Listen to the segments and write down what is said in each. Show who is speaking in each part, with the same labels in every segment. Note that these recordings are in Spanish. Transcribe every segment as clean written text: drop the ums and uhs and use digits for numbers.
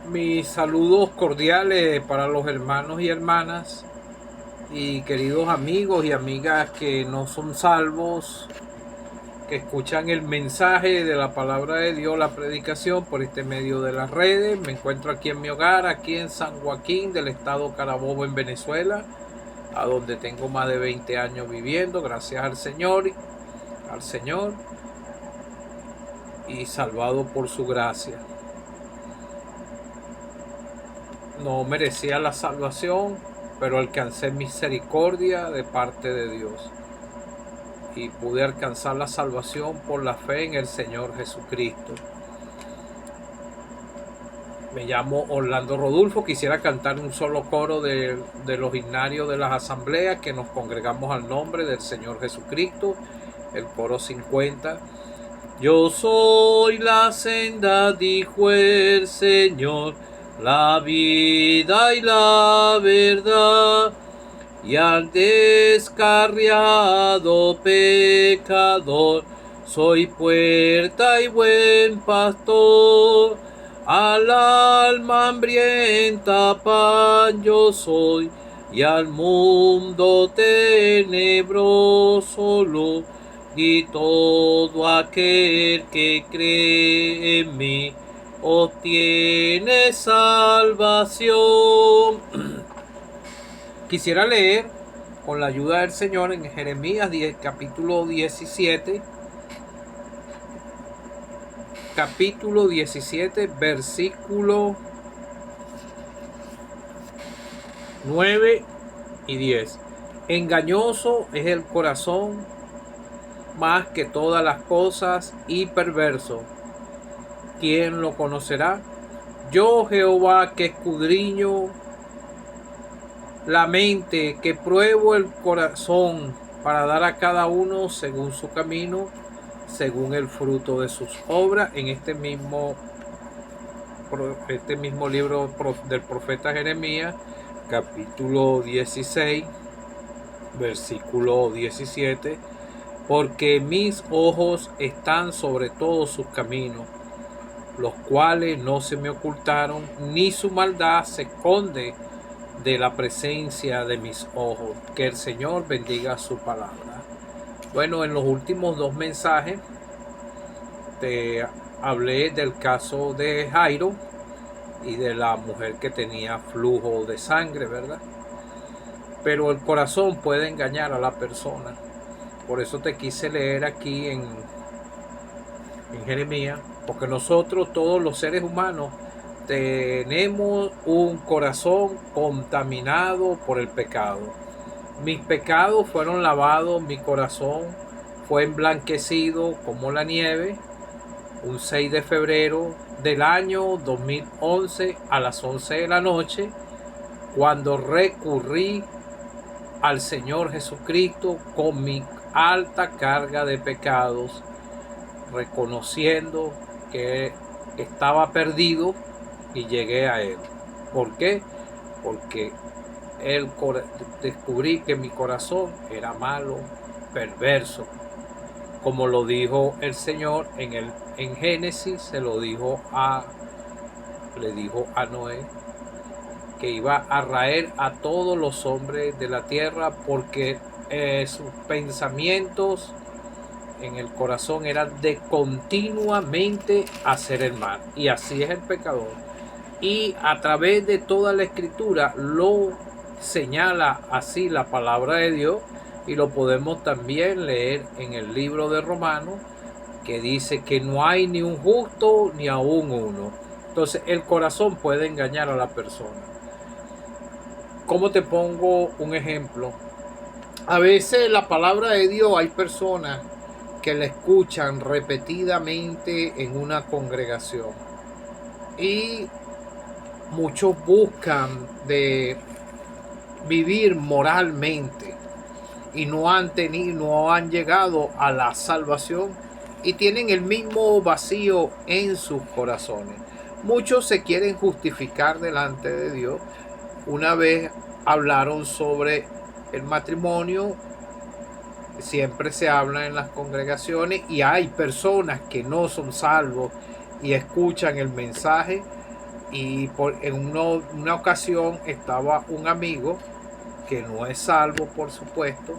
Speaker 1: Mis saludos cordiales para los hermanos y hermanas y queridos amigos y amigas que no son salvos, que escuchan el mensaje de la palabra de Dios, la predicación por este medio de las redes. Me encuentro aquí en mi hogar, aquí en San Joaquín del estado Carabobo en Venezuela, a donde tengo más de 20 años viviendo, gracias al Señor y salvado por su gracia. No merecía la salvación, pero alcancé misericordia de parte de Dios y pude alcanzar la salvación por la fe en el Señor Jesucristo. Me llamo Orlando Rodulfo. Quisiera cantar un solo coro de los himnarios de las asambleas que nos congregamos al nombre del Señor Jesucristo, el coro 50. Yo soy la senda, dijo el Señor, la vida y la verdad, y al descarriado pecador soy puerta y buen pastor. Al alma hambrienta pan yo soy, y al mundo tenebroso luz, y todo aquel que cree en mí obtiene salvación. Quisiera leer con la ayuda del Señor en Jeremías capítulo 17, versículo 9 y 10. Engañoso es el corazón más que todas las cosas y perverso. ¿Quién lo conocerá? Yo, Jehová, que escudriño la mente, que pruebo el corazón para dar a cada uno según su camino, según el fruto de sus obras. En este mismo libro del profeta Jeremías, capítulo 16, versículo 17. Porque mis ojos están sobre todos sus caminos, los cuales no se me ocultaron, ni su maldad se esconde de la presencia de mis ojos. Que el Señor bendiga su palabra. Bueno, en los últimos dos mensajes te hablé del caso de Jairo y de la mujer que tenía flujo de sangre, ¿verdad? Pero el corazón puede engañar a la persona. Por eso te quise leer aquí en Jeremías, porque nosotros, todos los seres humanos, tenemos un corazón contaminado por el pecado. Mis pecados fueron lavados, mi corazón fue emblanquecido como la nieve, un 6 de febrero del año 2011 a las 11 de la noche, cuando recurrí al Señor Jesucristo con mi alta carga de pecados, reconociendo que estaba perdido y llegué a Él. ¿Por qué? Porque descubrí que mi corazón era malo, perverso, como lo dijo el Señor en Génesis. Le dijo a Noé que iba a raer a todos los hombres de la tierra, porque sus pensamientos en el corazón eran de continuamente hacer el mal, y así es el pecador. Y a través de toda la escritura lo señala así la palabra de Dios, y lo podemos también leer en el libro de Romanos, que dice que no hay ni un justo ni aún uno. Entonces el corazón puede engañar a la persona. ¿Cómo te pongo un ejemplo? A veces la palabra de Dios, hay personas que la escuchan repetidamente en una congregación, y muchos buscan de vivir moralmente y no han llegado a la salvación, y tienen el mismo vacío en sus corazones. Muchos se quieren justificar delante de Dios. Una vez hablaron sobre el matrimonio. Siempre se habla en las congregaciones, y hay personas que no son salvos y escuchan el mensaje Y en una ocasión estaba un amigo que no es salvo, por supuesto.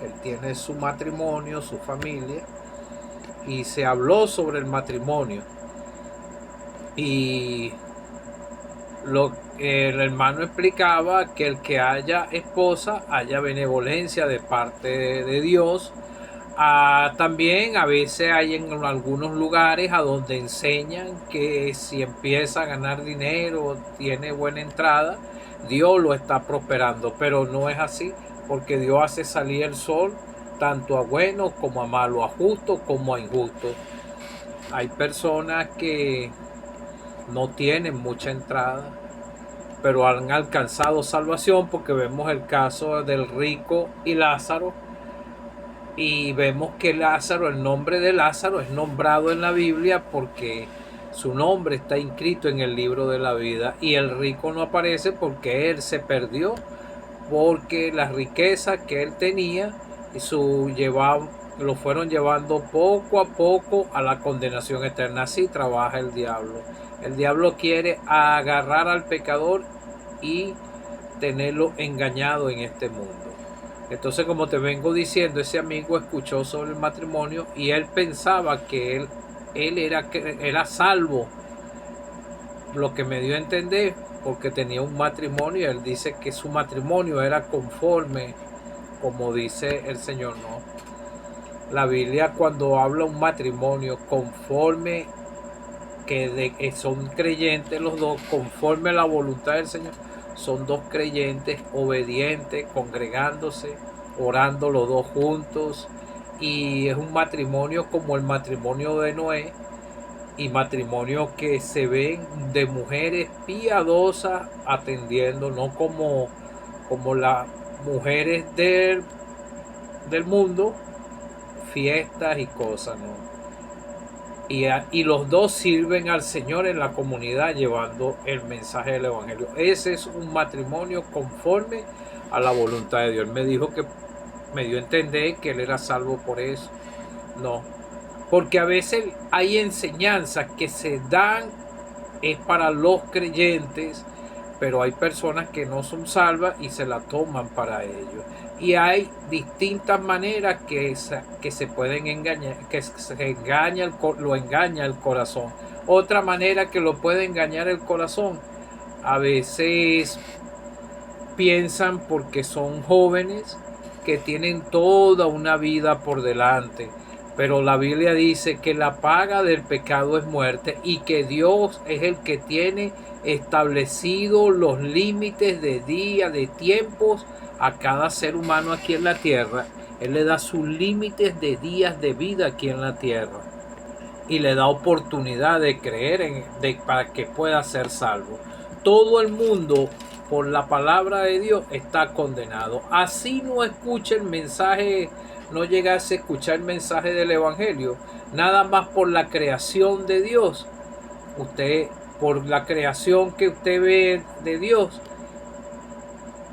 Speaker 1: Él tiene su matrimonio, su familia, y se habló sobre el matrimonio. Y el hermano explicaba que el que haya esposa, haya benevolencia de parte de Dios. También a veces hay en algunos lugares a donde enseñan que si empieza a ganar dinero, tiene buena entrada, Dios lo está prosperando, pero no es así, porque Dios hace salir el sol tanto a buenos como a malos, a justos como a injustos. Hay personas que no tienen mucha entrada, pero han alcanzado salvación, porque vemos el caso del rico y Lázaro, y vemos que Lázaro, el nombre de Lázaro es nombrado en la Biblia porque su nombre está inscrito en el libro de la vida, y el rico no aparece porque él se perdió, porque las riquezas que él tenía lo fueron llevando poco a poco a la condenación eterna. Así trabaja el diablo. El diablo quiere agarrar al pecador y tenerlo engañado en este mundo. Entonces, como te vengo diciendo, ese amigo escuchó sobre el matrimonio y él pensaba que él era salvo, lo que me dio a entender, porque tenía un matrimonio. Él dice que su matrimonio era conforme, como dice el Señor. No, la Biblia, cuando habla un matrimonio conforme, que son creyentes los dos, conforme a la voluntad del Señor, son dos creyentes obedientes, congregándose, orando los dos juntos, y es un matrimonio como el matrimonio de Noé, y matrimonio que se ven de mujeres piadosas atendiendo, no como las mujeres del mundo, fiestas y cosas, ¿no? Y los dos sirven al Señor en la comunidad llevando el mensaje del Evangelio. Ese es un matrimonio conforme a la voluntad de Dios. Él me dijo que me dio a entender que él era salvo por eso. No, porque a veces hay enseñanzas que se dan es para los creyentes, pero hay personas que no son salvas y se la toman para ellos. Y hay distintas maneras que se pueden engañar, que lo engaña el corazón. Otra manera que lo puede engañar el corazón, a veces piensan, porque son jóvenes, que tienen toda una vida por delante, pero la Biblia dice que la paga del pecado es muerte, y que Dios es el que tiene establecido los límites de día, de tiempos a cada ser humano aquí en la tierra. Él le da sus límites de días de vida aquí en la tierra y le da oportunidad de creer para que pueda ser salvo. Todo el mundo, por la palabra de Dios, está condenado. Así no escuche el mensaje, no llegase a escuchar el mensaje del Evangelio, nada más por la creación de Dios. Usted, por la creación que usted ve de Dios,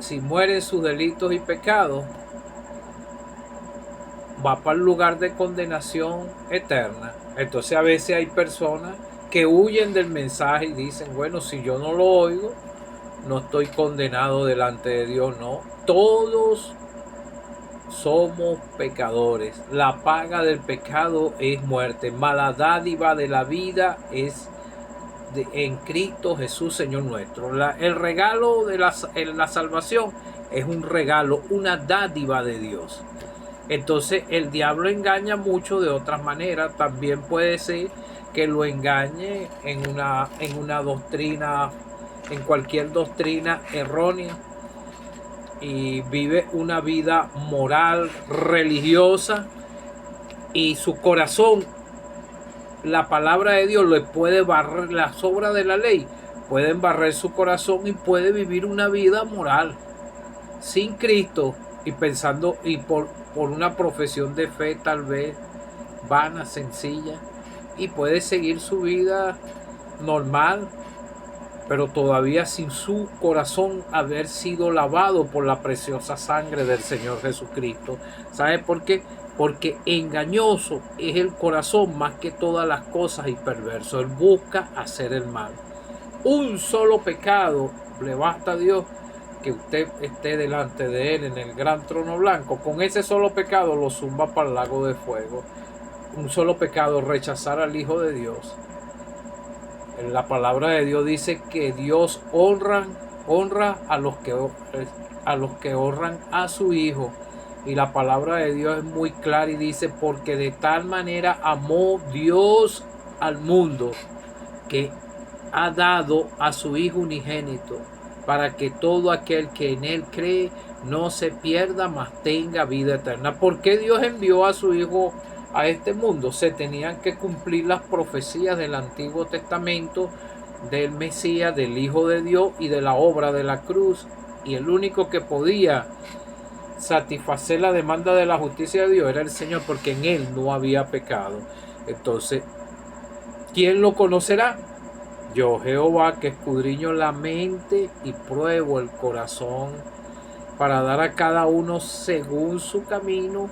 Speaker 1: si muere en sus delitos y pecados, va para el lugar de condenación eterna. Entonces a veces hay personas que huyen del mensaje y dicen, bueno, si yo no lo oigo, no estoy condenado delante de Dios. No, todos somos pecadores. La paga del pecado es muerte, mas la dádiva de la vida es en Cristo Jesús, Señor nuestro. El regalo de la salvación es un regalo, una dádiva de Dios. Entonces el diablo engaña mucho de otras maneras. También puede ser que lo engañe en una doctrina, en cualquier doctrina errónea, y vive una vida moral, religiosa, y su corazón, la palabra de Dios le puede barrer, las obras de la ley pueden barrer su corazón, y puede vivir una vida moral sin Cristo, y pensando, y por una profesión de fe tal vez vana, sencilla, y puede seguir su vida normal, pero todavía sin su corazón haber sido lavado por la preciosa sangre del Señor Jesucristo. ¿Sabe por qué? Porque engañoso es el corazón más que todas las cosas, y perverso. Él busca hacer el mal. un solo pecado, le basta a Dios que usted esté delante de Él en el gran trono blanco. Con ese solo pecado lo zumba para el lago de fuego. Un solo pecado, rechazar al Hijo de Dios. En la palabra de Dios dice que Dios honra a los que honran a su Hijo. Y la palabra de Dios es muy clara y dice, porque de tal manera amó Dios al mundo, que ha dado a su Hijo unigénito, para que todo aquel que en Él cree no se pierda, mas tenga vida eterna. ¿Por qué Dios envió a su Hijo a este mundo? Se tenían que cumplir las profecías del Antiguo Testamento, del Mesías, del Hijo de Dios y de la obra de la cruz. Y el único que podía satisfacer la demanda de la justicia de Dios era el Señor, porque en Él no había pecado. Entonces, ¿quién lo conocerá? Yo, Jehová, que escudriño la mente y pruebo el corazón, para dar a cada uno según su camino,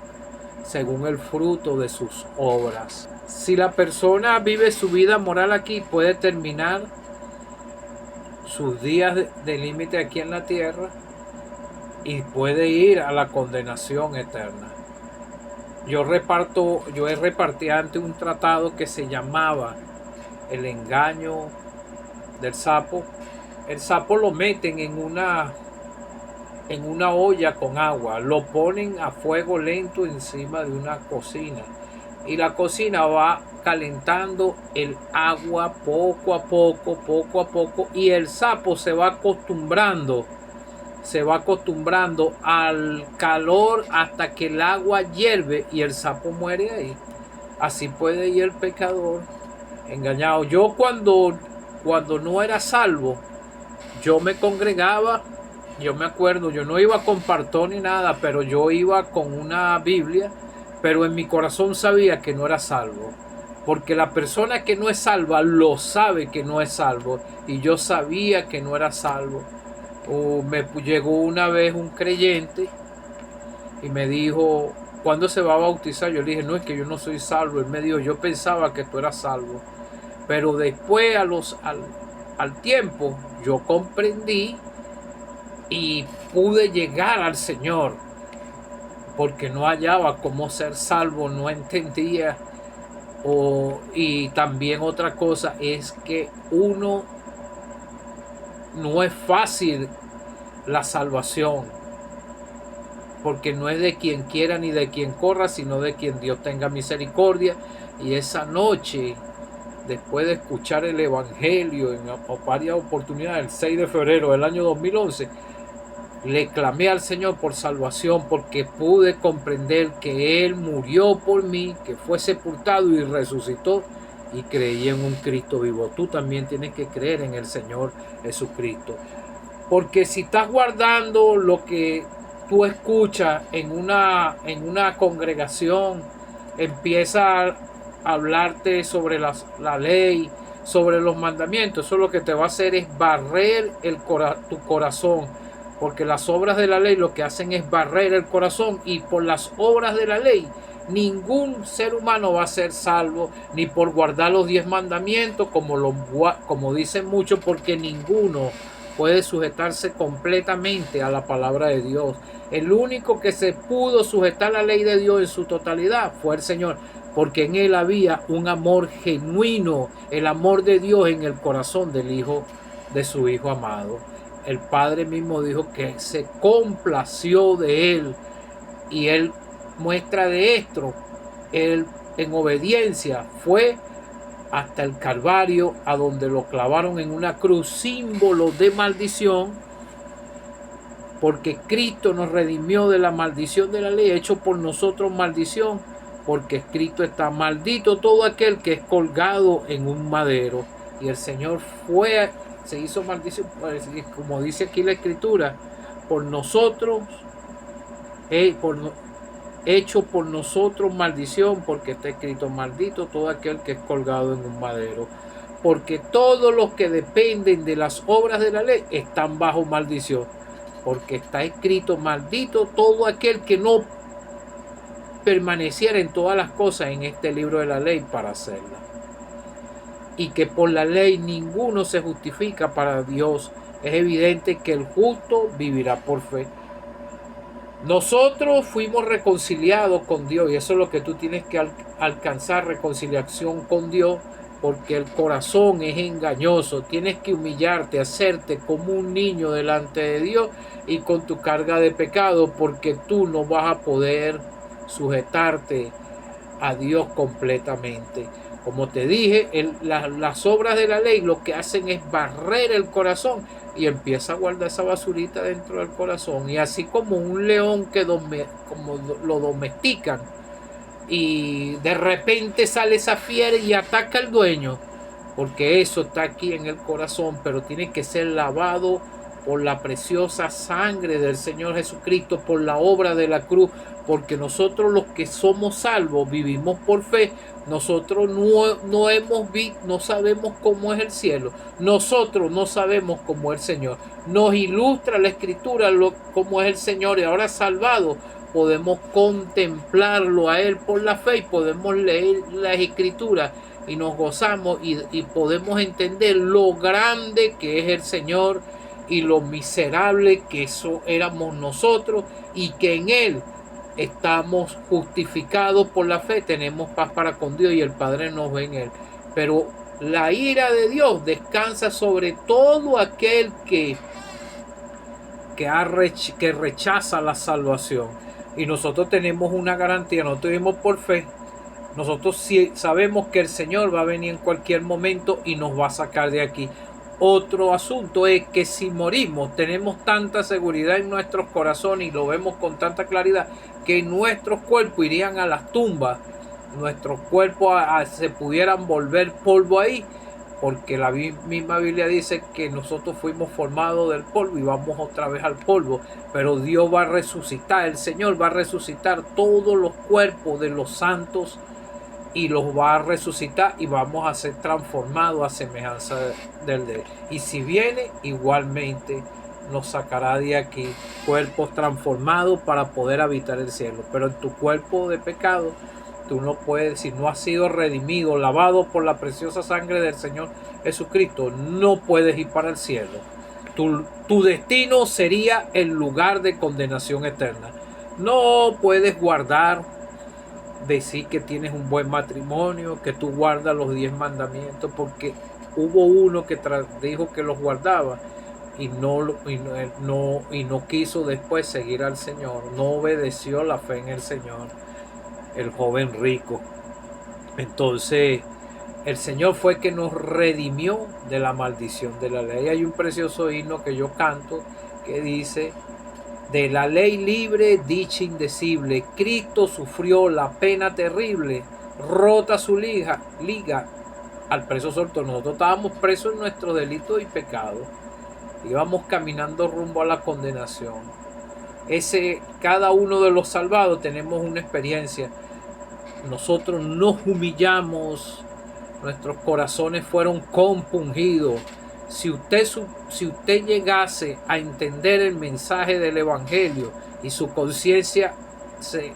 Speaker 1: según el fruto de sus obras. Si la persona vive su vida moral aquí, puede terminar sus días de límite aquí en la tierra y puede ir a la condenación eterna. Yo he repartido antes un tratado que se llamaba El engaño del sapo. El sapo lo meten en una olla con agua, lo ponen a fuego lento encima de una cocina y la cocina va calentando el agua poco a poco, y el sapo se va acostumbrando al calor hasta que el agua hierve y el sapo muere ahí. Así puede ir el pecador engañado. Yo cuando no era salvo, yo me congregaba. Yo me acuerdo, yo no iba con partón ni nada, pero yo iba con una Biblia, pero en mi corazón sabía que no era salvo. Porque la persona que no es salva lo sabe que no es salvo. Y yo sabía que no era salvo. Me llegó una vez un creyente y me dijo, ¿cuándo se va a bautizar? Yo le dije, no, es que yo no soy salvo. Él me dijo, yo pensaba que tú eras salvo. Pero después al tiempo yo comprendí y pude llegar al Señor, porque no hallaba cómo ser salvo, no entendía. Y también otra cosa es que no es fácil la salvación, porque no es de quien quiera ni de quien corra, sino de quien Dios tenga misericordia. Y esa noche, después de escuchar el Evangelio en varias oportunidades, el 6 de febrero del año 2011, le clamé al Señor por salvación, porque pude comprender que Él murió por mí, que fue sepultado y resucitó, y creí en un Cristo vivo. Tú también tienes que creer en el Señor Jesucristo. Porque si estás guardando lo que tú escuchas en una congregación, empieza a hablarte sobre la ley, sobre los mandamientos, eso lo que te va a hacer es barrer tu corazón. Porque las obras de la ley lo que hacen es barrer el corazón, y por las obras de la ley ningún ser humano va a ser salvo, ni por guardar los 10 mandamientos, como dicen muchos, porque ninguno puede sujetarse completamente a la palabra de Dios. El único que se pudo sujetar a la ley de Dios en su totalidad fue el Señor, porque en Él había un amor genuino, el amor de Dios en el corazón de su Hijo amado. El Padre mismo dijo que se complació de Él, y Él muestra de esto. Él en obediencia fue hasta el Calvario, a donde lo clavaron en una cruz, símbolo de maldición, porque Cristo nos redimió de la maldición de la ley, hecho por nosotros maldición, porque escrito está: maldito todo aquel que es colgado en un madero. Y el Señor se hizo maldición, como dice aquí la Escritura, por nosotros, hecho por nosotros maldición, porque está escrito: maldito todo aquel que es colgado en un madero. Porque todos los que dependen de las obras de la ley están bajo maldición, porque está escrito: maldito todo aquel que no permaneciera en todas las cosas en este libro de la ley para hacerla. y que por la ley ninguno se justifica para Dios. Es evidente que el justo vivirá por fe. Nosotros fuimos reconciliados con Dios y eso es lo que tú tienes que alcanzar, reconciliación con Dios, porque el corazón es engañoso. Tienes que humillarte, hacerte como un niño delante de Dios y con tu carga de pecado, porque tú no vas a poder sujetarte a Dios completamente. Como te dije, las obras de la ley lo que hacen es barrer el corazón y empieza a guardar esa basurita dentro del corazón. Y así como un león que como lo domestican y de repente sale esa fiera y ataca al dueño, porque eso está aquí en el corazón, pero tiene que ser lavado por la preciosa sangre del Señor Jesucristo, por la obra de la cruz, porque nosotros los que somos salvos vivimos por fe. Nosotros no sabemos cómo es el cielo, nosotros no sabemos cómo es el Señor. Nos ilustra la Escritura cómo es el Señor, y ahora salvados podemos contemplarlo a Él por la fe y podemos leer las Escrituras y nos gozamos y podemos entender lo grande que es el Señor y lo miserable que eso éramos nosotros, y que en Él estamos justificados por la fe, tenemos paz para con Dios y el Padre nos ve en Él. Pero la ira de Dios descansa sobre todo aquel que rechaza la salvación. Y nosotros tenemos una garantía, nosotros vivimos por fe. Nosotros sí sabemos que el Señor va a venir en cualquier momento y nos va a sacar de aquí. Otro asunto es que si morimos, tenemos tanta seguridad en nuestros corazones y lo vemos con tanta claridad, que nuestros cuerpos irían a las tumbas, nuestros cuerpos se pudieran volver polvo ahí, porque la misma Biblia dice que nosotros fuimos formados del polvo y vamos otra vez al polvo, pero Dios va a resucitar, el Señor va a resucitar todos los cuerpos de los santos y los va a resucitar y vamos a ser transformados a semejanza del de Él. Y si viene, igualmente nos sacará de aquí cuerpos transformados para poder habitar el cielo. Pero en tu cuerpo de pecado, tú no puedes, si no has sido redimido, lavado por la preciosa sangre del Señor Jesucristo, no puedes ir para el cielo. Tu destino sería el lugar de condenación eterna. No puedes decir que tienes un buen matrimonio, que tú guardas los 10 mandamientos, porque hubo uno que dijo que los guardaba y no quiso después seguir al Señor, no obedeció la fe en el Señor, el joven rico. Entonces el Señor fue que nos redimió de la maldición de la ley. Hay un precioso himno que yo canto que dice: de la ley libre, dicha indecible, Cristo sufrió la pena terrible, rota su liga al preso suelto. Nosotros estábamos presos en nuestros delitos y pecados, íbamos caminando rumbo a la condenación. Cada uno de los salvados tenemos una experiencia. Nosotros nos humillamos, nuestros corazones fueron compungidos. Si usted llegase a entender el mensaje del Evangelio y su conciencia se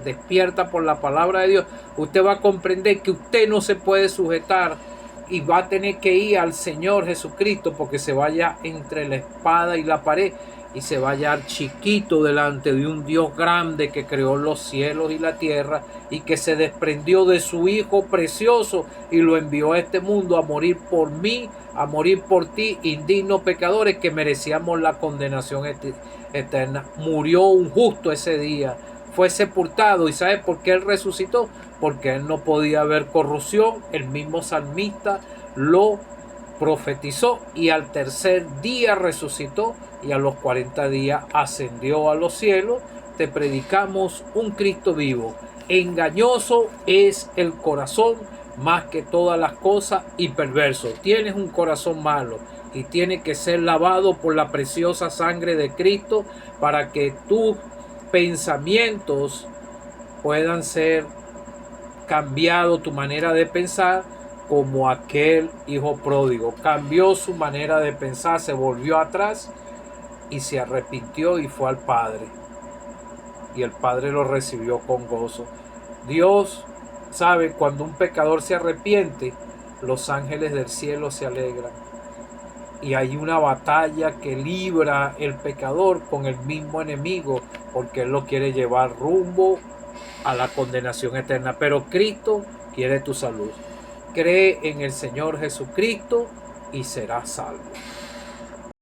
Speaker 1: despierta por la palabra de Dios, usted va a comprender que usted no se puede sujetar y va a tener que ir al Señor Jesucristo, porque se vaya entre la espada y la pared y se va a hallar chiquito delante de un Dios grande que creó los cielos y la tierra y que se desprendió de su Hijo precioso y lo envió a este mundo a morir por mí, a morir por ti, indignos pecadores que merecíamos la condenación eterna. Murió un justo ese día, fue sepultado. ¿Y sabe por qué Él resucitó? Porque Él no podía haber corrupción. El mismo salmista lo profetizó, y al tercer día resucitó y a los 40 días ascendió a los cielos. Te predicamos un Cristo vivo. Engañoso es el corazón más que todas las cosas y perverso. Tienes un corazón malo y tiene que ser lavado por la preciosa sangre de Cristo para que tus pensamientos puedan ser cambiados, tu manera de pensar, como aquel hijo pródigo. Cambió su manera de pensar, se volvió atrás y se arrepintió y fue al Padre. Y el Padre lo recibió con gozo. Dios sabe cuando un pecador se arrepiente, los ángeles del cielo se alegran. Y hay una batalla que libra el pecador con el mismo enemigo, porque él lo quiere llevar rumbo a la condenación eterna. Pero Cristo quiere tu salud. Cree en el Señor Jesucristo y serás salvo.